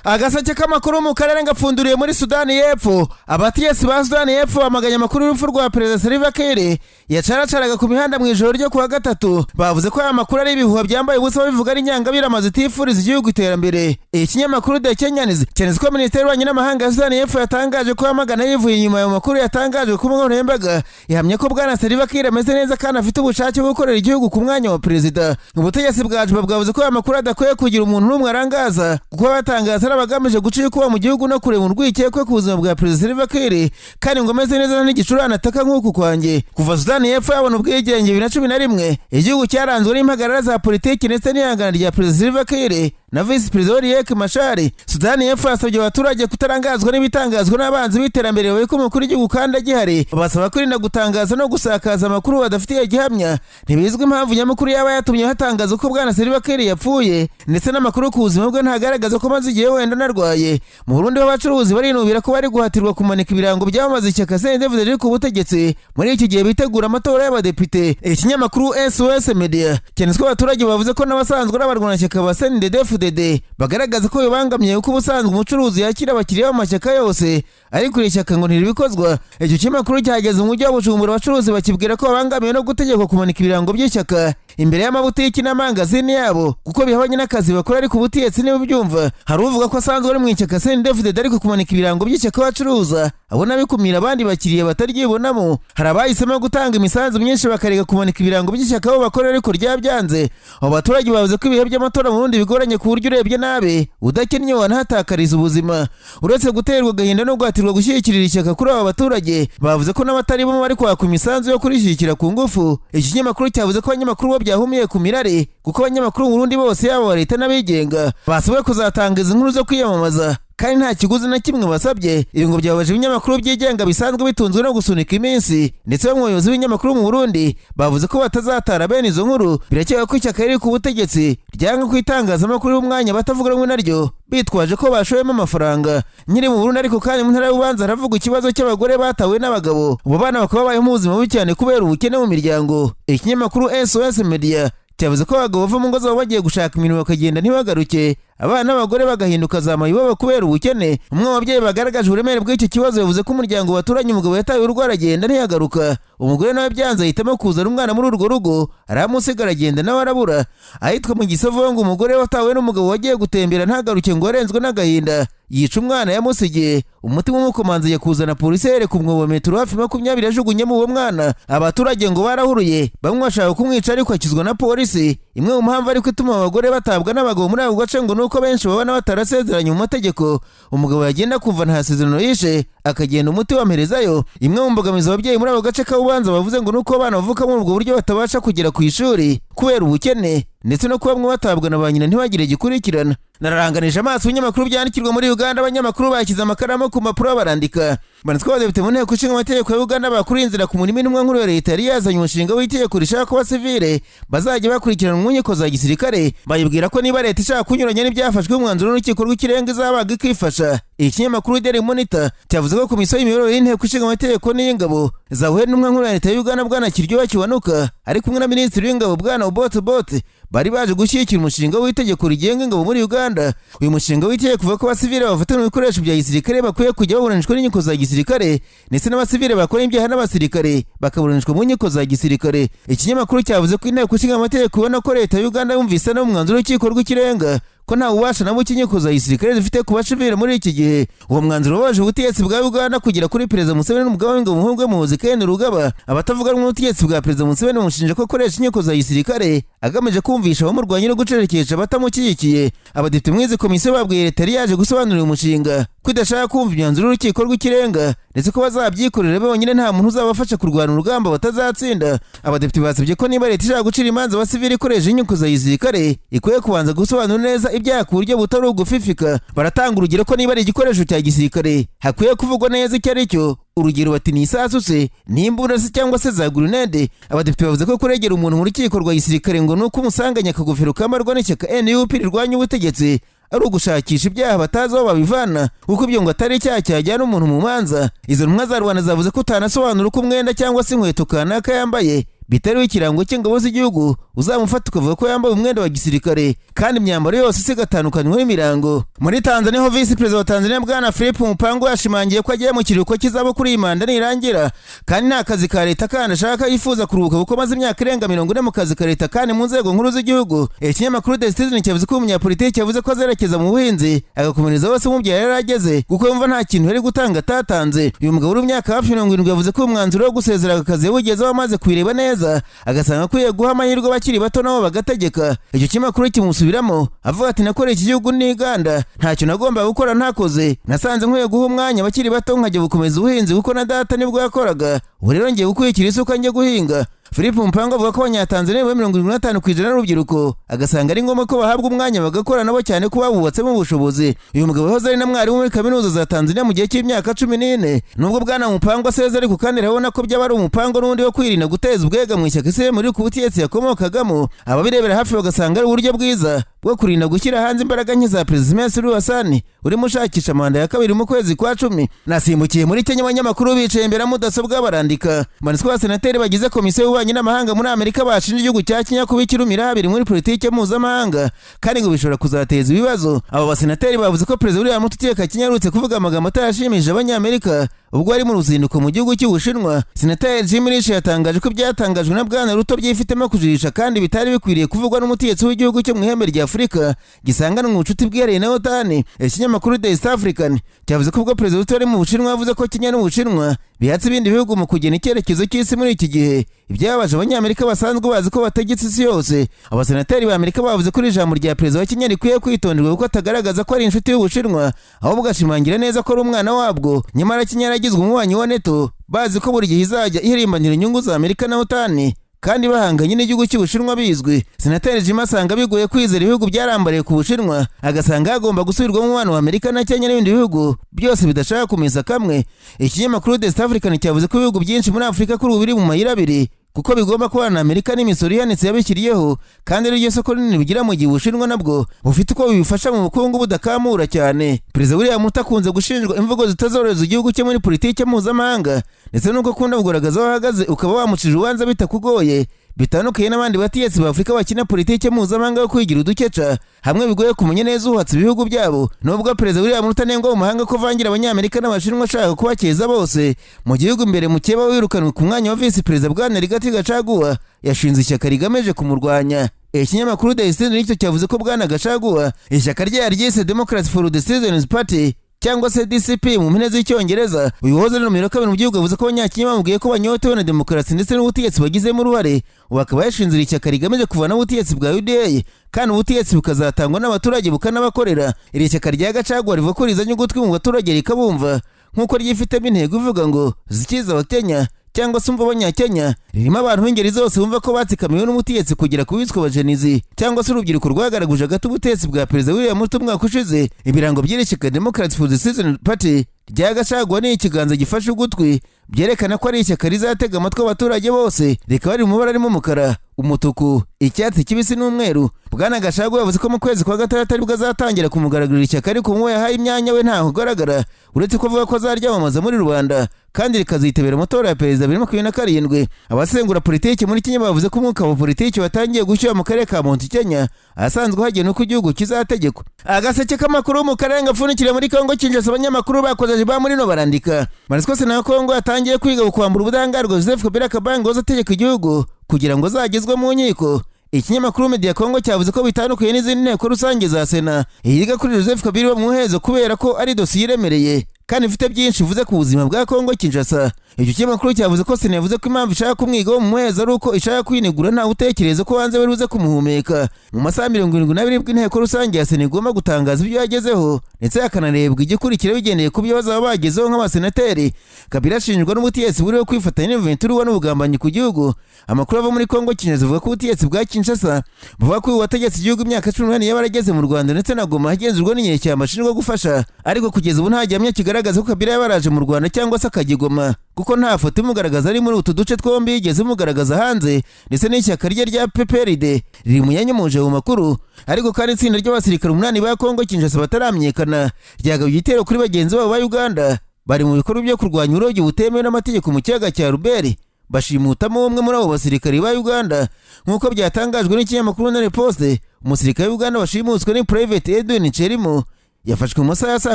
Agaseke k'amakuru mu karere ngapfunduriye muri Sudani y'Epfo. Abategetsi ba Sudani y'Epfo bamaganye amakuru y'urupfu rwa Perezida Salva Kiir yacaracaraga ku mihanda mu ijoro ryo kuwa gatatu. Bavuze ko aya makuru ari ibihuha byambaye ubusa bivuga ari nyangabira amaze itifuriza igihugu iterambere. Ikinyamakuru The Kenyans cyanditse ko Minisiteri y'Ubunywanyi n'Amahanga ya Sudani y'Epfo yatangaje ko amagana yivuye inyuma y'ayo makuru yatangaje ku mbuga nkoranyambaga. Yahamye ko bwana Salva Kiir ameze neza kandi afite ubushake bwo gukorera igihugu ku mwanya wa perezida. Ubutegetsi bwacu bwavuze ko aya makuru adakwiye kugira umuntu n'umwe arangaza kuko batangaza abagamije gucika kuba mu gihugu no kureba urwikekwe ku buzima bwa Perezida Salva Kiir kandi ngo ameze neza n'igicurane ataka nk'uku kwanjye. Kuva Sudani y'Epfo yabona ubwigenge 2011 igihugu cyaranzwe n'impagarara za politiki ndetse n'ihangana rya Perezida Salva Kiir na Vice President Riek Machar. Sudani y'Epfo yasabye abaturage kutarangazwa n'ibitangazwa n'abanzi b'iterambere bawe ko umukuru w'igihugu kandi agihari. Basaba kwirinda gutangaza no gusakaza amakuru badafitiye gihamya. Ntibizwi impamvu nyamukuru yaba yatumye hatangaza ko bwana Salva Kiir yapfuye ndetse n'amakuru ku buzima bwe ntagaragaza ko maze igihe wenda narwaye. Mu Burundi abacuruzi barinubira ko bari guhatirwa kumanika ibirango by'abamaze ishyaka CNDD riri ku butegetsi muri iki gihe bitegura amatora y'abadepite. Ikinyamakuru SOS Media cyanditse ko abaturage bavuze ko n'abasanzwe n'abarwanashyaka ba CNDD bagaragaza ko bibangamiye uko ubusanzwe umucuruzi yakira abakiriya b'amashyaka yose ariko iri shyaka ngo ntiribikozwa. Icyo kinyamakuru cyageze mu mujyi wa Bujumbura abacuruzi bakibwira ko babangamiwe no gutegekwa kumanika ibirango by'ishyaka imbere y'amabutiki n'amangazini yabo kuko bihabanye n'akazi bakora ari ku butegetsi niba byumva. Hari uvuga ko asanzwe ari mu ishyaka CNDD ariko kumanika ibirango by'ishyaka bacuruza abona bikumira abandi bakiriya bataryibonamo. Hari abahisemo gutanga imisanzu myinshi bakareka kumanika ibirango by'ishyaka bo bakora ariko ryabyanze. Abo baturage bavuze ko ibihe by'amatora mu Burundi bigoranye ku buryo urebye nabe udakennye wanahatakariza ubuzima. Uretse guterwa agahinda no guhatirwa gushyigikirira ishyaka kuri aba baturage bavuze ko n'abatari bo bari kwaka imisanzu yo kurishyigikira ku ngufu. Iki kinyamakuru cyavuze ko abanyamakuru bo byahumiye ku mirare kuko abanyamakuru mu Burundi bose yaba wa leta n'abigenga basabwe kuzatangiza inkuru zo kwiyamamaza kandi nta kiguzi na kimwe basabye. Ibi ngo byabaje ibinyamakuru byigenga bisanzwe bitunzwe no gusunika iminsi ndetse bamwe mu bayobozi b'ibinyamakuru mu Burundi bavuze ko batazatara bene izo nkuru. Birakekwa ko ishyaka riri ku butegetsi ryanga kwitangazamakuru y'umwanya batavuga rumwe naryo bitwaje ko bashoyemo amafaranga. Nyiri mu Burundi ariko kandi mu ntara y'Ububanza haravuga ikibazo cy'abagore batawe n'abagabo. Abo bana bakaba babayeho mu buzima bubi cyane kubera ubukene mu miryango. Ikinyamakuru SOS Media cyavuze ko abagabo bava mu ngo zabo bagiye gushaka imirimo bakagenda ntibagaruke, abana n'abagore bagahinduka za mayibobo kubera ubukene. Umwe mu babyeyi bagaragaje uburemere bw'icyo kibazo yavuze ko umuryango waturanye umugabo yatawe urwara agenda ntiyagaruka. Umugore nawe byanze ahitamo kuzana umwana muri urwo rugo aramusigara agenda nawe arabura. Ahitwa mu Gisovu ngo umugore watawe n'umugabo wagiye gutembera ntagaruke ngo arenzwe n'agahinda yica umwana yamusigiye. Umutima umukomanze ya kuzana polisi yereka umwobo metero hafi 20 yajugunyemo uwo mwana. Abaturage ngo barahuruye bamwe bashaka kumwica ariko akizwa na polisi. Imwe mu mpamvu ariko ituma abagore batabwa n'abagabo muri ako gace ngo nuko benshi babona batarasezeranye mu mategeko. Umugabo yagenda kumva nta sezerano yishe akagenda umuti wamperezayo. Imwe mu mbogamizi ababyeyi muri ako gace k'Ububanza bavuze ngo nuko abana bavuka muri ubwo buryo batabasha kugera ku ishuri kubera ubukene ndetse no kuba bamwe batabwa na ba nyina ntibagire gikurikirana. Nararanganije amaso ibinyamakuru byandikirwa muri Uganda. Abanyamakuru bakize amakaramu ku mpapuro barandika banditswe abadepite mu nteko ishinga amategeko ya Uganda bakuru inzira ku murimo n'umwe nkuru ya leta yari yazanye umushinga w'itegeko rishaka ko abasivile bazajya bakurikirana mu nkiko za gisirikare. Bayibwira ko niba leta ishaka kunyuranya n'ibyafashwe umwanzuro n'urukiko rw'ikirenga izabaga ikifasha. Ikinyamakuru Daily Monitor cyavuze ko komisiyo y'imiyoborere y'inteko ishinga amategeko n'ingabo zahuye n'umwe nkuru ya leta ya Uganda bwana Kiryoba Kiwanuka ari kumwe na minisitiri w'ingabo bwana Obote bari baje gushyigikira umushinga w'itegeko rigenga ingabo muri Uganda. Uyu mushinga w'itegeko uvuga ko abasivile bafatana ibikoresho bya gisirikare bakwiye kujya baburanishwa n'inkiko za gisirikare ndetse n'abasivile bakora ibyaha n'abasirikare bakaburanishwa mu nkiko za gisirikare. Ikinyamakuru cyavuze ko inteko ishinga amategeko ibona ko leta ya Uganda yumvise no umwanzuro w'urukiko rw'ikirenga ko nta ubasha na buke inkiko za gisirikare zifite ku bacivile muri iki gihe. Uwo mwanzuro wabaje ubutegetsi bwa Uganda kugera kuri Perezida Museveni n'umugaba w'ingabo Muhoozi Muhoozi kandi Rugaba. Abatavuga rumwe n'ubutegetsi bwa Perezida Museveni bamushinja ko akoresha inkiko za gisirikare agamije kumvisha abamurwanya no gucerekesha abatamushyigikiye. Abadepite mu izi komisiyo babwiye leta yari yaje gusobanurira umushinga ko idashaka kumva imyanzuro y'urukiko rw'ikirenga ndetse ko bazabyikorera bonyine nta muntu uzabafasha kurwana urugamba batazatsinda. Abadepite basabye ko niba leta ishaka gucira imanza abasivili ikoresha inkiko za gisirikare ikwiye kubanza gusobanura neza ibyaha ku buryo butari ugufifika. Baratanga urugero ko niba ari igikoresho cya gisirikare hakwiye kuvugwa neza icyo ari cyo. Urugero bati ni isasu se n'imbunda se cyangwa se za grenade. Abadepite bavuze ko kuregera umuntu mu rukiko rwa gisirikare ngo nuko umusanganya akagofero kamarwa n'ishyaka NUP rirwanya ubutegetsi ari ugushakisha ibyaha batazi aho babivana kuko ibyo ngo atari icyaha cyajyana umuntu mu manza. Izo ntumwa za Rwanda zavuze ko utanasobanura uko umwenda cyangwa se inkweto kanaka yambaye biteruye ikirango cy'ingabo z'igihugu uzamufata ukavuga ko yambaye umwenda wa gisirikare kandi imyambaro yose isigatandukanywa n'imirango. Muri Tanzania ho Vice President wa Tanzania Bwana Philip Mpango yashimangiye ko agiye mu kiruhuko cy'izabukuru y'imanda nirangira kandi nta kazi ka leta kandi ashaka yifuza kuruhuka kuko maze imyaka irenga 40 mu kazi ka leta kandi mu nzego nkuru z'igihugu. Ikinyamakuru The Citizen cyavuze ko umunyapolitiki yavuze ko azerekeza mu buhinzi agakomereza hose mu byo yarageze kuko yumva nta kintu yari gutanga atatanze. Uyu mugabo uri imyaka hafi 70 yavuze ko umwanzuro wo gusezera akazi yabugezeho amaze kwireba neza agasanga akwiye guha amahirwe abakiri bato nabo bagategeka. Icyo kinyamakuru kimusubiramo avuga ati nakoreye iki gihugu ni Uganda ntacyo nagomba gukora ntakoze, nasanze nkwiye guha umwanya abakiri bato nkajya gukomeza ubuhinzi kuko na data nibwo yakoraga, ubu rero ngiye gukurikira isuka njye guhinga. Philip Mpango avuga ko abanyatanzania 75% n'urubyiruko agasanga ari ngombwa ko bahabwa umwanya bagakora nabo cyane ko babubatsemo ubushobozi. Uyu mugabo yahoze ari na mwarimu muri kaminuza za Tanzania mu gihe cy'imyaka 14 nubwo Bwana Mpango aseze ariko kandi arabona ko byaba ari umupango n'undi wo kwirinda guteza ubwega mu ishyaka ise muri kubutetsi yakomokagamo. Ababirebera hafi bagasanga ari uburyo bwiza bwo kurinda gushyira hanze imbaraga nke za President Suluhu Hassan urimo ushakisha manda ya kabiri mu kwezi kwa 10. Nasimbukiye muri Kenya abanyamakuru bicaye imbere mudasobwa barandika maniswa abasenateri bagize komisiyo y'ububanyi n'amahanga muri Amerika bashinje igihugu cya Kenya kubikirumira habiri muri politike mpuzamahanga kandi ngo bishobora kuzateza ibibazo. Abo basenateri bavuze ko President William Ruto Kenya yarutse kuvuga amagambo atarashimije abanyamerika ubwo ari mu ruzinduko mu gihugu cy'Ubushinwa. Senateri Jim Risch yatangaje ko byatangajwe na Bwana Ruto byifitemo kujirisha kandi bitari bikwiriye kuvugwa n'umutegetsi w'igihugu cyo mu ihembe rya Afurika gisangana mu bucuti bwihariye na OTAN. Ikinyamakuru The East African cyavuze ko ubwo President Ruto ari mu Bushinwa yavuze ko Kenya n'Ubushinwa bihatse ibindi bihugu mu kugena icyerekezo cy'isi muri iki gihe. Ibyabaje abanyamerika basanzwe bazi ko bategetse isi yose. Abasenateri ba Amerika bavuze ko ijambo rya President wa Kenya rikwiye kwitonderwa kuko atagaragaza ko ari inshuti y'Ubushinwa ahubwo gashimangira neza ko ari umwana wabwo. Nyamara Kenya yaragizwe umunywanyi wa NATO bazi ko buri gihe izajya ihirimbanira inyungu za Amerika na OTAN kandi bahanganye n'igihugu cy'Ubushinwa bizwi. Senateri Jim asanga bigoye kwizera ibihugu byarambariye ku Bushinwa agasanga hagomba gusubirwamo umubano wa Amerika na Kenya n'ibindi bihugu byose bidashaka kumeza kamwe. Ikinyamakuru The East African cyavuze ko ibihugu byinshi muri Afurika kuri ubu biri mu mayira abiri kuko bigomba kubana na Amerika n'imisoro ihanitse yabishyiriyeho kandi ari ryo soko rinini bigira mu gihe Ubushinwa nabwo bufite uko bibifasha mu bukungu budakamura cyane. Perezida William Ruto akunze gushinjwa imvugo zitazorohereza igihugu cye muri politike mpuzamahanga ndetse n'uko akunda kugaragaza aho ahagaze ukaba wamucira urubanza bitakugoye bitandukanye n'abandi bategetsi ba Afurika bakina politike mpuzamahanga yo kwigira udukeca hamwe bigoye kumenya neza uhatse ibihugu byabo. Nubwo Perezida William Ruto anengwa mu mahanga ko vangira abanyamerika n'Abashinwa ashaka kubakeza bose mu gihugu imbere mu keba wirukanwe ku mwanya wa Vice President Bwana Rigathi Gachagua yashinze ishyaka rigamije kumurwanya. Ikinyamakuru The Citizen nicyo cyavuze ko Bwana Gachagua ishyaka rye yaryise Democrats for the Citizens Party cyangwa se DCP mu mpine z'icyongereza. Uyu wahoze ari nomero 2 mu gihugu avuze ko abanyakenya bamubwiye ko banyotewe na demokarasi ndetse n'ubutegetsi bagizemo uruhare bakaba yashinze ishyaka rigamije kuvana ubutegetsi bwa UDA kandi ubutegetsi bukazatangwa n'abaturage bukanabakorera. Iri shyaka rya Gachagua rivuga ko rizanye ugutwi mu baturage rikabumva nk'uko ryifitemo intego ivuga ngo zikiza abakenya cyangwa se umva abanyakenya. Ririmo abantu b'ingeri zose bumva ko batsikamiwe n'umutegetsi kugera ku biswe abajenizi cyangwa se urubyiruko rwagaraguje agati ubutegetsi bwa Perezida William Ruto umwaka ushize. Ibirango by'ishyaka Democrats for the Citizens Party rya Gachagua ni ikiganza gifashe ugutwi byerekana ko ari ishyaka rizatega amatwi abaturage bose rikaba riri mu mabara arimo umukara, umutuku, icyatsi kibisi n'umweru. Bwana Gachagua yavuze ko mu kwezi kwa gatandatu aribwo azatangira kumugaragarira ishyaka ariko mu yahaye imyanya we ntaho ugaragara uretse ko avuga ko azaryamamaza muri Rwanda kandi rikazitabira amatora ya Perezida 2027. Abasengura politiki muri Kenya bavuze ko umwuka wa politiki watangiye gushyira mu karere ka Mount Kenya asanzwe hagena uko igihugu kizategekwa. Agaseke k'amakuru mu karere gapfunikire muri Kongo Kinshasa abanyamakuru bakoze ba muri no barandika maniswa na Kongo yatangiye kwiga kwambura ubudahangarwa Joseph Kabila Kabange wazategeka igihugu kugira ngo zagezwe mu nkiko. Ikinyamakuru Media Congo cyavuze ko bitandukanye n'izindi nteko rusange za Sena yiga kuri Joseph Kabila Muhoozi kubera ko ari dosiye iremereye kandi ifite byinshi ivuze ku buzima bwa Kongo Kinshasa. Icyo kinyamakuru cyavuze ko Sena yavuze ko impamvu ishaka kumwigaho Muhoozi ari uko ishaka kwinegura nta utekereza ko hanze beruze kumuhumeka. Mu masaha 72 bw'inteko rusange ya Sena igomba gutangaza ibyo yagezeho ndetse yakanarebwa igikurikira bigendeye ku byo bazaba bagezeho nk'abasenateri. Kabila ashinjwa n'ubutegetsi buriho kwifatanya n'Ventura n'ubugambanyi ku gihugu. Amakuru ava muri Kongo Kinshasa avuga ko ubutegetsi bwa Kinshasa buvuga ko wategetse igihugu imyaka 18 yabarageze mu Rwanda ndetse na Goma hagenzurwa n'inyeshyamba ashinjwa gufasha ariko kugeza ubu nta gihamya kigaragaza ko Kabila yabaraje mu Rwanda cyangwa se akagigoma kuko nta foto imugaragaza ari muri utu duce twombi yigeze imugaragaza hanze ndetse n'ishyaka rye rya PPRD riri mu yanyamuje mu makuru. Ariko kandi itsinda ry'abasirikare 8 ba Kongo Kinshasa bataramenyekana ryagabye igitero kuri bagenzi babo ba Uganda bari mu bikorwa byo kurwanya urugi butemewe n'amategeko mu kiyaga cya Ruberi bashimutamo umwe muri abo basirikari ba Uganda nk'uko byatangajwe n'ikinyamakuru na Poste. Umusirikare wa Uganda washimutswe ni Private Edwin Cherimo yafashwe mu masaha ya saa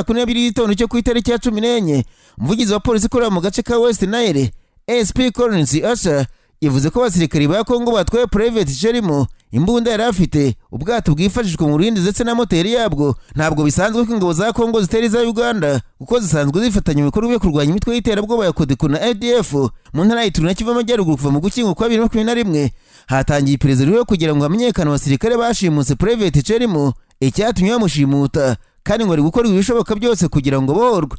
12 y'igitondo cyo ku itariki ya 14. Umuvugizi wa polisi ikorera mu gace ka West Nile SP Collins Asha yavuze ko abasirikari ba Kongo batwaye Private Cherimo imbunda yari afite, ubwato bwifashishwa mu ruhindi ndetse na moteri yabwo. Ntabwo bisanzwe ko ingabo za Kongo zitera iza Uganda kuko zisanzwe zifatanya mu bikorwa byo kurwanya imitwe y'iterabwoba ya Kodeko na ADF. Mu ntara y'Ituri na Kivu Amajyaruguru kuva mu Gushyingo kwa 2021 hatangiye iperereza ryo kugira ngo hamenyekane abasirikare bashimuse Private Cherimo, icyatumye bamushimuta kandi ngo ari gukora ibishoboka byose kugira ngo bohorwe.